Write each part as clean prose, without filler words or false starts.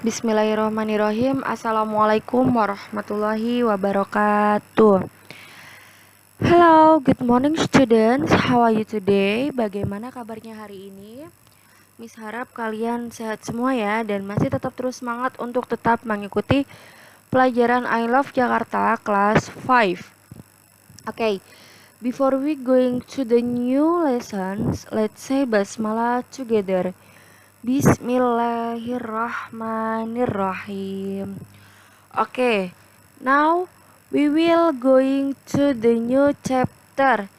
Bismillahirrahmanirrahim. Assalamualaikum warahmatullahi wabarakatuh. Hello, good morning students. How are you today? Bagaimana kabarnya hari ini? Miss harap kalian sehat semua ya dan masih tetap terus semangat untuk tetap mengikuti pelajaran I Love Jakarta kelas 5. Okay, before we going to the new lessons, let's say basmalah together. Bismillahirrahmanirrahim. Okay, now we will going to the new chapter.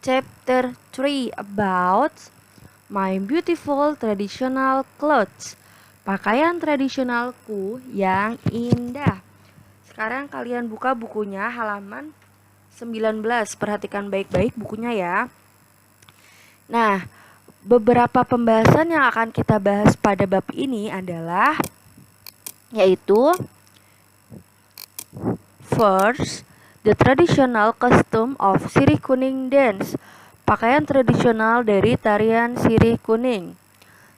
Chapter 3 about my beautiful traditional clothes. Pakaian tradisionalku yang indah. Sekarang kalian buka bukunya halaman 19. Perhatikan baik-baik bukunya ya. Nah, beberapa pembahasan yang akan kita bahas pada bab ini adalah yaitu first, the traditional custom of Sirih Kuning dance, pakaian tradisional dari tarian Sirih Kuning.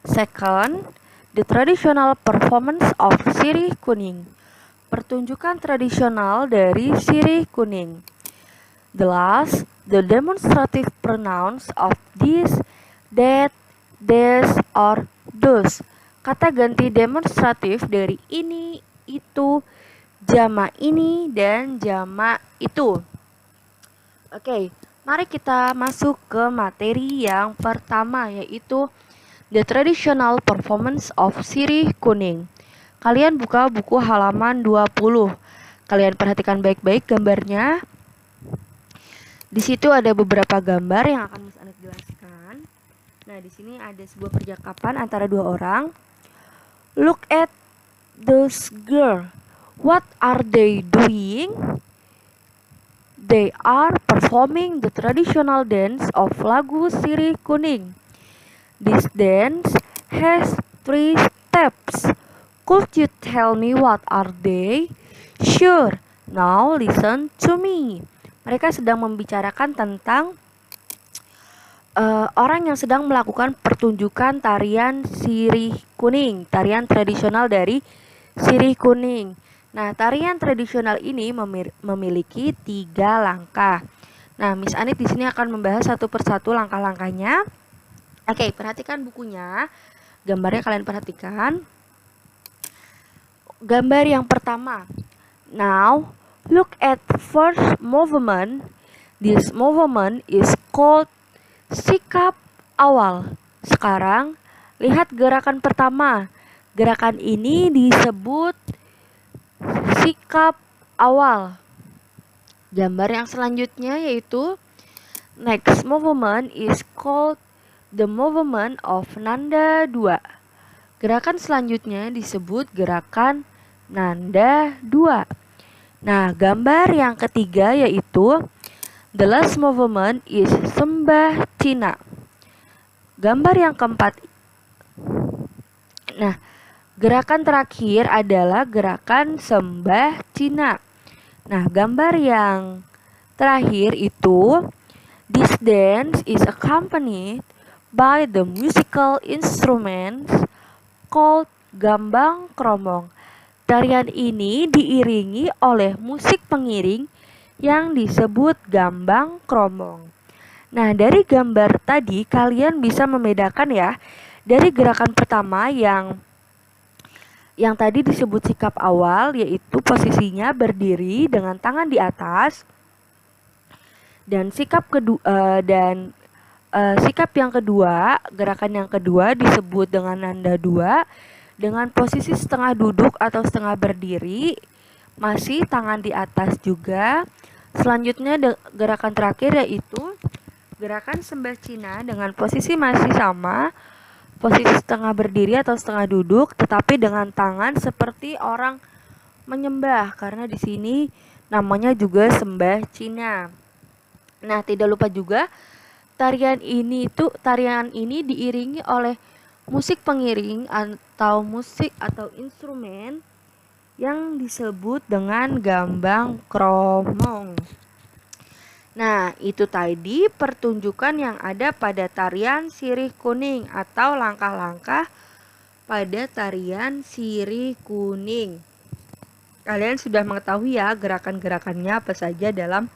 Second, the traditional performance of Sirih Kuning, pertunjukan tradisional dari Sirih Kuning. The last, the demonstrative pronouns of this, that, des, or those. Kata ganti demonstratif dari ini, itu, jamak ini, dan jamak itu. Oke, mari kita masuk ke materi yang pertama, yaitu the traditional performance of Sirih Kuning. Kalian buka buku halaman 20. Kalian perhatikan baik-baik gambarnya. Di situ ada beberapa gambar yang akan Miss Anet jelaskan. Nah, di sini ada sebuah percakapan antara dua orang. Look at those girls. What are they doing? They are performing the traditional dance of lagu Sirih Kuning. This dance has 3 steps. Could you tell me what are they? Sure. Now listen to me. Mereka sedang membicarakan tentang orang yang sedang melakukan pertunjukan tarian Sirih Kuning, tarian tradisional dari Sirih Kuning. Nah, tarian tradisional ini memiliki 3 langkah. Nah, Miss Anit di sini akan membahas satu persatu langkah-langkahnya. Oke, perhatikan bukunya. Gambarnya kalian perhatikan. Gambar yang pertama. Now, look at first movement. This movement is called sikap awal. Sekarang, lihat gerakan pertama. Gerakan ini disebut sikap awal. Gambar yang selanjutnya yaitu next movement is called the movement of nanda 2. Gerakan selanjutnya disebut gerakan nanda 2. Nah, gambar yang ketiga yaitu the last movement is sembah Cina. Gambar yang keempat. Nah, gerakan terakhir adalah gerakan sembah Cina. Nah, gambar yang terakhir itu this dance is accompanied by the musical instruments called gambang kromong. Tarian ini diiringi oleh musik pengiring yang disebut gambang kromong. Nah, dari gambar tadi kalian bisa membedakan ya, dari gerakan pertama yang tadi disebut sikap awal, yaitu posisinya berdiri dengan tangan di atas, dan sikap yang kedua, gerakan yang kedua disebut dengan nanda 2 dengan posisi setengah duduk atau setengah berdiri, masih tangan di atas juga. Selanjutnya gerakan terakhir yaitu gerakan sembah Cina dengan posisi masih sama, posisi setengah berdiri atau setengah duduk, tetapi dengan tangan seperti orang menyembah, karena di sini namanya juga sembah Cina. Nah, tidak lupa juga tarian ini diiringi oleh musik pengiring atau musik atau instrumen yang disebut dengan gambang kromong. Nah, itu tadi pertunjukan yang ada pada tarian Sirih Kuning atau langkah-langkah pada tarian sirih kuning. Kalian sudah mengetahui ya gerakan-gerakannya apa saja dalam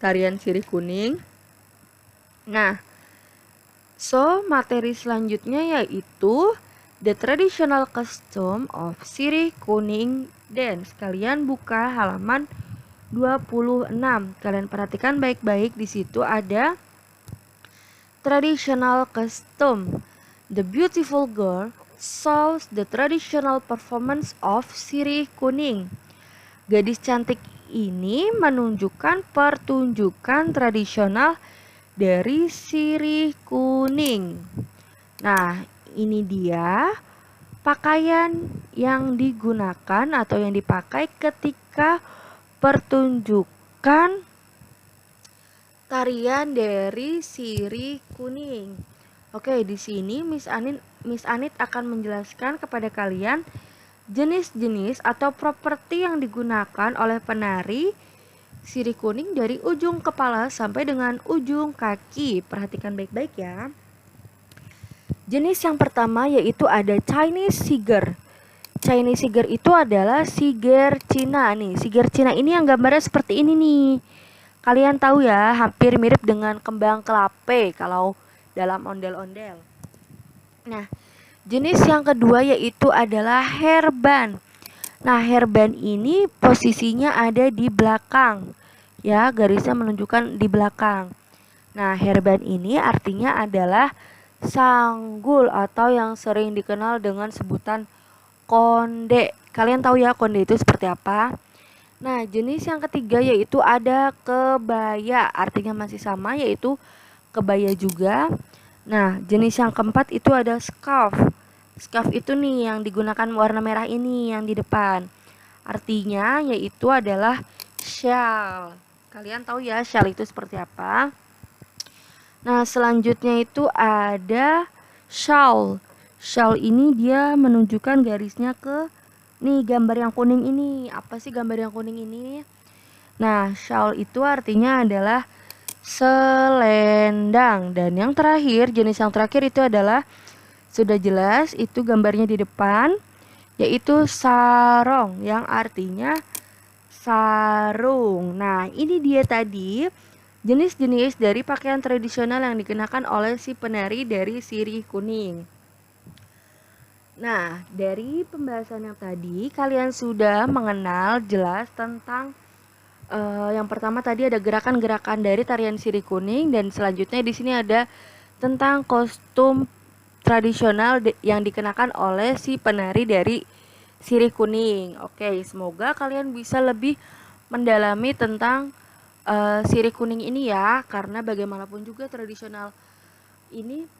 tarian sirih kuning. Nah, materi selanjutnya yaitu the traditional custom of sirih kuning dance. Kalian buka halaman 26. Kalian perhatikan baik-baik, di situ ada traditional custom. The beautiful girl shows the traditional performance of sirih kuning. Gadis cantik ini menunjukkan pertunjukan tradisional dari sirih kuning. Nah, ini dia pakaian yang digunakan atau yang dipakai ketika pertunjukan tarian dari sirih kuning. Oke, di sini Miss Anit akan menjelaskan kepada kalian jenis-jenis atau properti yang digunakan oleh penari sirih kuning dari ujung kepala sampai dengan ujung kaki. Perhatikan baik-baik ya. Jenis yang pertama yaitu ada Chinese siger. Chinese siger itu adalah siger Cina nih. Siger Cina ini yang gambarnya seperti ini nih. Kalian tahu ya, hampir mirip dengan kembang kelapa kalau dalam ondel-ondel. Nah, jenis yang kedua yaitu adalah hairband. Nah, hairband ini posisinya ada di belakang. Ya, garisnya menunjukkan di belakang. Nah, hairband ini artinya adalah sanggul atau yang sering dikenal dengan sebutan konde. Kalian tahu ya konde itu seperti apa? Nah, jenis yang ketiga yaitu ada kebaya. Artinya masih sama, yaitu kebaya juga. Nah, jenis yang keempat itu ada scarf. Scarf itu nih yang digunakan warna merah ini yang di depan. Artinya yaitu adalah shawl. Kalian tahu ya shawl itu seperti apa? Nah, selanjutnya itu ada shawl. Shawl ini dia menunjukkan garisnya ke nih gambar yang kuning ini. Apa sih gambar yang kuning ini? Nah, shawl itu artinya adalah selendang. Dan yang terakhir, jenis yang terakhir itu adalah sudah jelas itu gambarnya di depan, yaitu sarong yang artinya sarung. Nah, ini dia tadi jenis-jenis dari pakaian tradisional yang dikenakan oleh si penari dari sirih kuning. Nah, dari pembahasan yang tadi kalian sudah mengenal jelas tentang yang pertama tadi ada gerakan-gerakan dari tarian sirih kuning, dan selanjutnya di sini ada tentang kostum tradisional yang dikenakan oleh si penari dari sirih kuning. Oke, semoga kalian bisa lebih mendalami tentang sirih kuning ini ya, karena bagaimanapun juga tradisional ini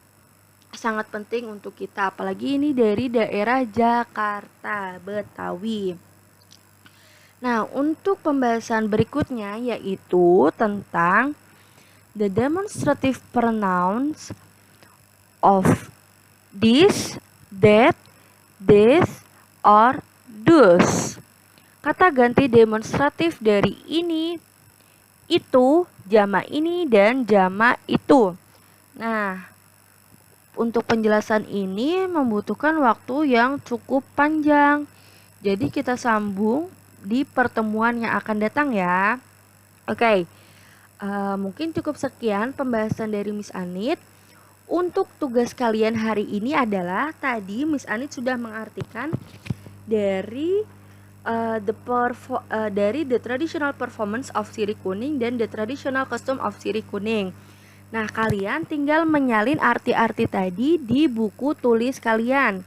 sangat penting untuk kita, apalagi ini dari daerah Jakarta, Betawi. Nah, untuk pembahasan berikutnya yaitu tentang the demonstrative pronouns of this, that, this, or those. Kata ganti demonstratif dari ini, itu, jamak ini, dan jamak itu. Nah, untuk penjelasan ini membutuhkan waktu yang cukup panjang. Jadi kita sambung di pertemuan yang akan datang ya. Oke, mungkin cukup sekian pembahasan dari Miss Anit. Untuk tugas kalian hari ini adalah tadi Miss Anit sudah mengartikan dari the traditional performance of sirih kuning dan the traditional custom of sirih kuning. Nah, kalian tinggal menyalin arti-arti tadi di buku tulis kalian.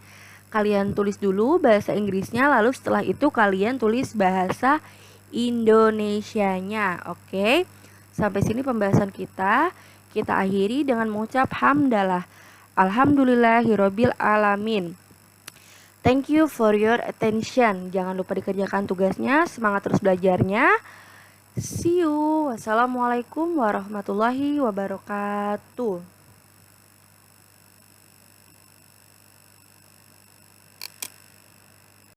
Kalian tulis dulu bahasa Inggrisnya, lalu setelah itu kalian tulis bahasa Indonesianya. Oke, sampai sini pembahasan kita. Kita akhiri dengan mengucap hamdalah. Alhamdulillahirabbil alamin. Thank you for your attention. Jangan lupa dikerjakan tugasnya. Semangat terus belajarnya. See you. Wassalamualaikum warahmatullahi wabarakatuh.